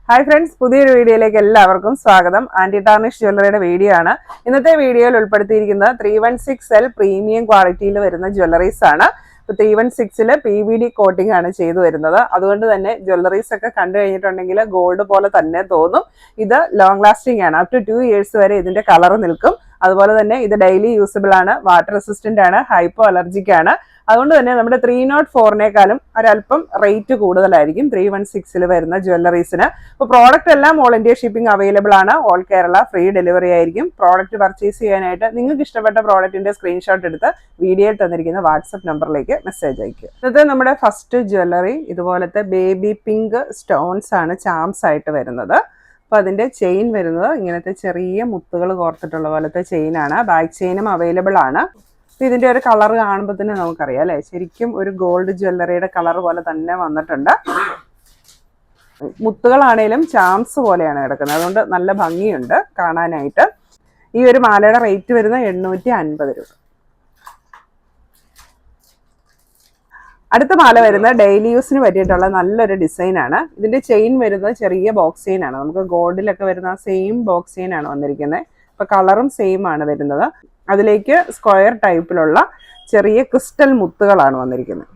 Hi friends, പുതിയൊരു വീഡിയോയിലേക്ക് എല്ലാവർക്കും സ്വാഗതം. ആന്റി ടാർണിഷ് ജ്വല്ലറിയുടെ വീഡിയോ ആണ്. ഇന്നത്തെ വീഡിയോയിൽ ഉൾപ്പെടുത്തിയിരിക്കുന്നത് 316L പ്രീമിയം ക്വാളിറ്റിയിൽ വരുന്ന ജ്വല്ലറീസ് ആണ്. 316 PVD കോട്ടിംഗ് ആണ് ചെയ്തു വരുന്നത്. അതുകൊണ്ട് തന്നെ ജ്വല്ലറീസ് ഒക്കെ കണ്ടു കഴിഞ്ഞിട്ടുണ്ടെങ്കിൽ ഗോൾഡ് പോലെ തന്നെ തോന്നും. ഇത് ലോങ് ലാസ്റ്റിംഗ് ആണ്. അപ് ടു 2 ഇയേഴ്സ് വരെ ഇതിന്റെ കളർ നിൽക്കും. അതുപോലെ തന്നെ ഇത് ഡെയിലി യൂസബിൾ ആണ്, വാട്ടർ റെസിസ്റ്റന്റ് ആണ്, ഹൈപ്പോ അലർജിക് ആണ്. അതുകൊണ്ട് തന്നെ നമ്മുടെ 304നേക്കാളും ഒരല്പം റേറ്റ് കൂടുതലായിരിക്കും 316 വരുന്ന ജ്വല്ലറീസിന്. അപ്പോൾ പ്രോഡക്റ്റ് എല്ലാം ഓൾ ഇന്ത്യ ഷിപ്പിംഗ് അവൈലബിൾ ആണ്. ഓൾ കേരള ഫ്രീ ഡെലിവറി ആയിരിക്കും. പ്രോഡക്റ്റ് പർച്ചേസ് ചെയ്യാനായിട്ട് നിങ്ങൾക്ക് ഇഷ്ടപ്പെട്ട പ്രോഡക്റ്റിന്റെ സ്ക്രീൻഷോട്ട് എടുത്ത് വീഡിയോയിൽ തന്നിരിക്കുന്ന വാട്സപ്പ് നമ്പറിലേക്ക് മെസ്സേജ് അയക്കുക. ഇന്നത്തെ നമ്മുടെ ഫസ്റ്റ് ജ്വല്ലറി ഇതുപോലത്തെ ബേബി പിങ്ക് സ്റ്റോൺസ് ആണ് ചാംസ് ആയിട്ട് വരുന്നത്. അപ്പോൾ അതിൻ്റെ ചെയിൻ വരുന്നത് ഇങ്ങനത്തെ ചെറിയ മുത്തുകൾ കോർത്തിട്ടുള്ള പോലത്തെ ചെയിനാണ്. ബാക്ക് ചെയിനും അവൈലബിൾ ആണ്. അപ്പോൾ ഇതിൻ്റെ ഒരു കളർ കാണുമ്പോൾ തന്നെ നമുക്കറിയാം അല്ലേ, ശരിക്കും ഒരു ഗോൾഡ് ജ്വല്ലറിയുടെ കളർ പോലെ തന്നെ വന്നിട്ടുണ്ട്. മുത്തുകളാണേലും ചാംസ് പോലെയാണ് കിടക്കുന്നത്, അതുകൊണ്ട് നല്ല ഭംഗിയുണ്ട് കാണാനായിട്ട്. ഈ ഒരു മാലയുടെ റേറ്റ് വരുന്നത് 850 രൂപ. അടുത്ത മാല വരുന്നത് ഡെയിലി യൂസിന് പറ്റിയിട്ടുള്ള നല്ലൊരു ഡിസൈനാണ്. ഇതിന്റെ ചെയിൻ വരുന്നത് ചെറിയ ബോക്സ് ചെയിൻ ആണ്. നമുക്ക് ഗോൾഡിലൊക്കെ വരുന്ന സെയിം ബോക്സ് ചെയിൻ ആണ് വന്നിരിക്കുന്നത്. ഇപ്പൊ കളറും സെയിം ആണ് വരുന്നത്. അതിലേക്ക് സ്ക്വയർ ടൈപ്പിലുള്ള ചെറിയ ക്രിസ്റ്റൽ മുത്തുകളാണ് വന്നിരിക്കുന്നത്.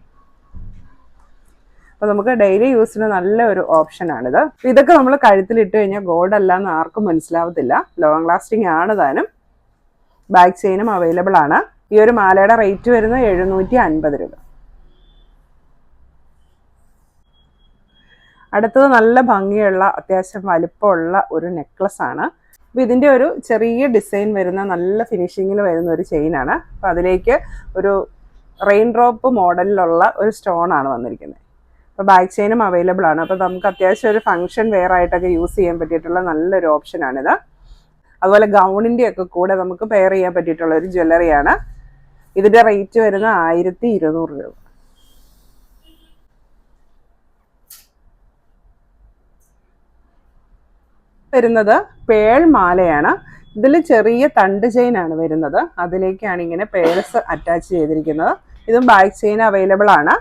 അപ്പൊ നമുക്ക് ഡെയിലി യൂസിന് നല്ല ഒരു ഓപ്ഷനാണിത്. ഇതൊക്കെ നമ്മൾ കഴുത്തിലിട്ട് കഴിഞ്ഞാൽ ഗോൾഡ് അല്ല എന്ന് ആർക്കും മനസ്സിലാവത്തില്ല. ലോങ് ലാസ്റ്റിംഗ് ആണ് താനും. ബാക്ക് ചെയിനും അവൈലബിൾ ആണ്. ഈ ഒരു മാലയുടെ റേറ്റ് വരുന്നത് 750 രൂപ. അടുത്തത് നല്ല ഭംഗിയുള്ള അത്യാവശ്യം വലിപ്പമുള്ള ഒരു നെക്ലസ് ആണ്. അപ്പോൾ ഇതിൻ്റെ ഒരു ചെറിയ ഡിസൈൻ വരുന്ന നല്ല ഫിനിഷിങ്ങിൽ വരുന്ന ഒരു ചെയിനാണ്. അപ്പോൾ അതിലേക്ക് ഒരു റെയിൻ ഡ്രോപ്പ് മോഡലിലുള്ള ഒരു സ്റ്റോൺ ആണ് വന്നിരിക്കുന്നത്. അപ്പോൾ ബാക്ക് ചെയിനും അവൈലബിൾ ആണ്. അപ്പോൾ നമുക്ക് അത്യാവശ്യം ഒരു ഫംഗ്ഷൻ വെയർ ആയിട്ടൊക്കെ യൂസ് ചെയ്യാൻ പറ്റിയിട്ടുള്ള നല്ലൊരു ഓപ്ഷനാണിത്. അതുപോലെ ഗൗണിൻ്റെ ഒക്കെ കൂടെ നമുക്ക് പെയർ ചെയ്യാൻ പറ്റിയിട്ടുള്ള ഒരു ജ്വല്ലറിയാണ്. ഇതിൻ്റെ റേറ്റ് വരുന്നത് 1200 രൂപ. വരുന്നത് പേൾ മാലയാണ്. ഇതിൽ ചെറിയ തണ്ട് ചെയിൻ ആണ് വരുന്നത്. അതിലേക്കാണ് ഇങ്ങനെ പേൾസ് അറ്റാച്ച് ചെയ്തിരിക്കുന്നത്. ഇതും ബാക്ക് ചെയിൻ അവൈലബിൾ ആണ്.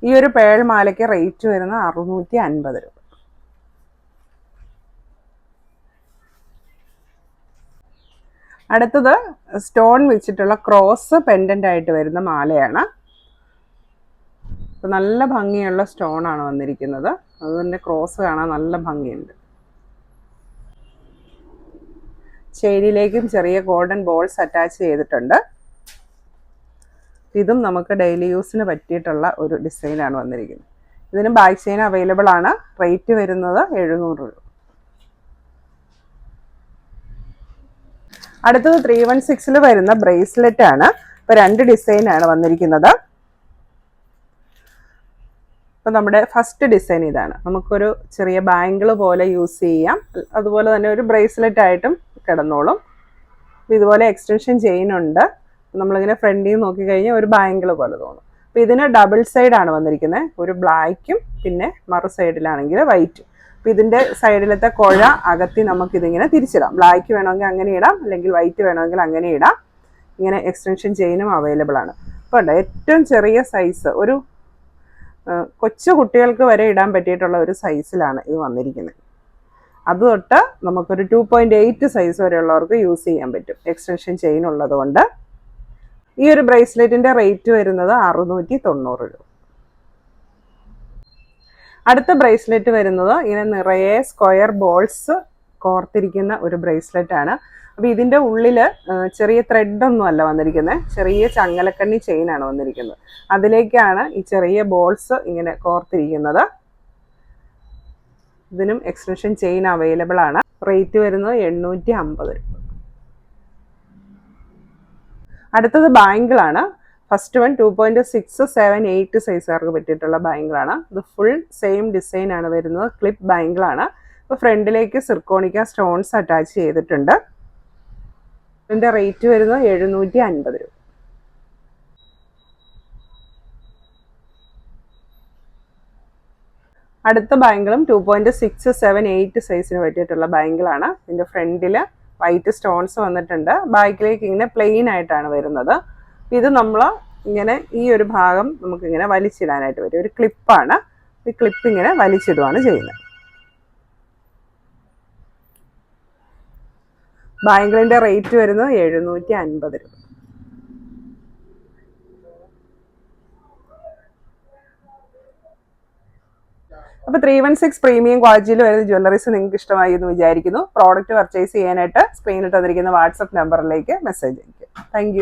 ഈ ഒരു പേൾ മാലയ്ക്ക് റേറ്റ് വരുന്നത് 650 രൂപ. അടുത്തത് സ്റ്റോൺ വെച്ചിട്ടുള്ള ക്രോസ് പെൻഡന്റ് ആയിട്ട് വരുന്ന മാലയാണ്. അപ്പോൾ നല്ല ഭംഗിയുള്ള സ്റ്റോൺ ആണ് വന്നിരിക്കുന്നത്. അതുതന്നെ ക്രോസ് കാണാൻ നല്ല ഭംഗിയുണ്ട്. ചെയിനിലേക്കും ചെറിയ ഗോൾഡൻ ബോൾസ് അറ്റാച്ച് ചെയ്തിട്ടുണ്ട്. ഇതും നമുക്ക് ഡെയിലി യൂസിന് പറ്റിയിട്ടുള്ള ഒരു ഡിസൈനാണ് വന്നിരിക്കുന്നത്. ഇതിന് ബാക്ക് ചെയിൻ അവൈലബിൾ ആണ്. റേറ്റ് വരുന്നത് 700 രൂപ. അടുത്തത് 316 വരുന്ന ബ്രേസ്ലെറ്റ് ആണ്. ഇപ്പോൾ 2 ഡിസൈനാണ് വന്നിരിക്കുന്നത്. അപ്പോൾ നമ്മുടെ ഫസ്റ്റ് ഡിസൈൻ ഇതാണ്. നമുക്കൊരു ചെറിയ ബാങ്കിൾ പോലെ യൂസ് ചെയ്യാം. അതുപോലെ തന്നെ ഒരു ബ്രേസ്ലെറ്റ് ആയിട്ടും കിടന്നോളും. ഇതുപോലെ എക്സ്റ്റൻഷൻ ചെയിൻ ഉണ്ട്. നമ്മളിങ്ങനെ ഫ്രണ്ടിൽ നിന്ന് നോക്കിക്കഴിഞ്ഞാൽ ഒരു ബാങ്കിൾ പോലെ തോന്നും. അപ്പോൾ ഇതിന് ഡബിൾ സൈഡാണ് വന്നിരിക്കുന്നത്. ഒരു ബ്ലാക്കും പിന്നെ മറു സൈഡിലാണെങ്കിൽ വൈറ്റും. അപ്പോൾ ഇതിൻ്റെ സൈഡിലത്തെ കുഴ അകത്തി നമുക്കിതിങ്ങനെ തിരിച്ചിടാം. ബ്ലാക്ക് വേണമെങ്കിൽ അങ്ങനെ ഇടാം, അല്ലെങ്കിൽ വൈറ്റ് വേണമെങ്കിൽ അങ്ങനെ ഇടാം. ഇങ്ങനെ എക്സ്റ്റൻഷൻ ചെയിനും അവൈലബിൾ ആണ്. അപ്പോൾ ഉണ്ട് ഏറ്റവും ചെറിയ സൈസ്, ഒരു കൊച്ചു കുട്ടികൾക്ക് വരെ ഇടാൻ പറ്റിയിട്ടുള്ള ഒരു സൈസിലാണ് ഇത് വന്നിരിക്കുന്നത്. അത് തൊട്ട് നമുക്കൊരു 2.8 സൈസ് വരെയുള്ളവർക്ക് യൂസ് ചെയ്യാൻ പറ്റും. എക്സ്റ്റൻഷൻ ചെയിൻ ഉള്ളത് കൊണ്ട്. ഈ ഒരു ബ്രേസ്ലെറ്റിൻ്റെ റേറ്റ് വരുന്നത് 690 രൂപ. അടുത്ത ബ്രേസ്ലെറ്റ് വരുന്നത് ഇങ്ങനെ നിറയെ സ്ക്വയർ ബോൾസ് കോർത്തിരിക്കുന്ന ഒരു ബ്രേസ്ലെറ്റ് ആണ്. അപ്പോൾ ഇതിൻ്റെ ഉള്ളിൽ ചെറിയ ത്രെഡൊന്നും അല്ല വന്നിരിക്കുന്നത്, ചെറിയ ചങ്ങലക്കണ്ണി ചെയിനാണ് വന്നിരിക്കുന്നത്. അതിലേക്കാണ് ഈ ചെറിയ ബോൾസ് ഇങ്ങനെ കോർത്തിരിക്കുന്നത്. ഇതിനും എക്സ്റ്റൻഷൻ ചെയിൻ അവൈലബിൾ ആണ്. റേറ്റ് വരുന്നത് 850 രൂപ. അടുത്തത് ബാങ്കിളാണ്. ഫസ്റ്റ് വൺ 2.6, 7, 8 സൈസുകാർക്ക് പറ്റിയിട്ടുള്ള ബാങ്കിളാണ്. ഇത് ഫുൾ സെയിം ഡിസൈൻ ആണ് വരുന്നത്. ക്ലിപ്പ് ബാങ്കിളാണ്. ഇപ്പോൾ ഫ്രണ്ടിലേക്ക് സിർക്കോണിക്ക സ്റ്റോൺസ് അറ്റാച്ച് ചെയ്തിട്ടുണ്ട്. ഇതിൻ്റെ റേറ്റ് വരുന്നത് 750 രൂപ. അടുത്ത ബാങ്കിളും 2.6, 7, 8 സൈസിന് പറ്റിയിട്ടുള്ള ബാങ്കിളാണ്. ഇതിൻ്റെ ഫ്രണ്ടിൽ വൈറ്റ് സ്റ്റോൺസ് വന്നിട്ടുണ്ട്. ബാക്കിലേക്ക് ഇങ്ങനെ പ്ലെയിൻ ആയിട്ടാണ് വരുന്നത്. ഇത് നമ്മൾ ഇങ്ങനെ ഈ ഒരു ഭാഗം നമുക്കിങ്ങനെ വലിച്ചിടാനായിട്ട് പറ്റും. ഒരു ക്ലിപ്പാണ്. ഈ ക്ലിപ്പ് ഇങ്ങനെ വലിച്ചിടുകയാണ് ചെയ്യുന്നത്. ബാംഗിളിന്റെ റേറ്റ് വരുന്നത് 750 രൂപ. അപ്പോൾ 316 പ്രീമിയം ക്വാളിറ്റിയിൽ വരുന്ന ജ്വല്ലറീസ് നിങ്ങൾക്ക് ഇഷ്ടമായി എന്ന് വിചാരിക്കുന്നു. പ്രോഡക്റ്റ് പർച്ചേസ് ചെയ്യാനായിട്ട് സ്ക്രീനിൽ തന്നിരിക്കുന്ന വാട്സപ്പ് നമ്പറിലേക്ക് മെസ്സേജ് അയയ്ക്കുക. താങ്ക്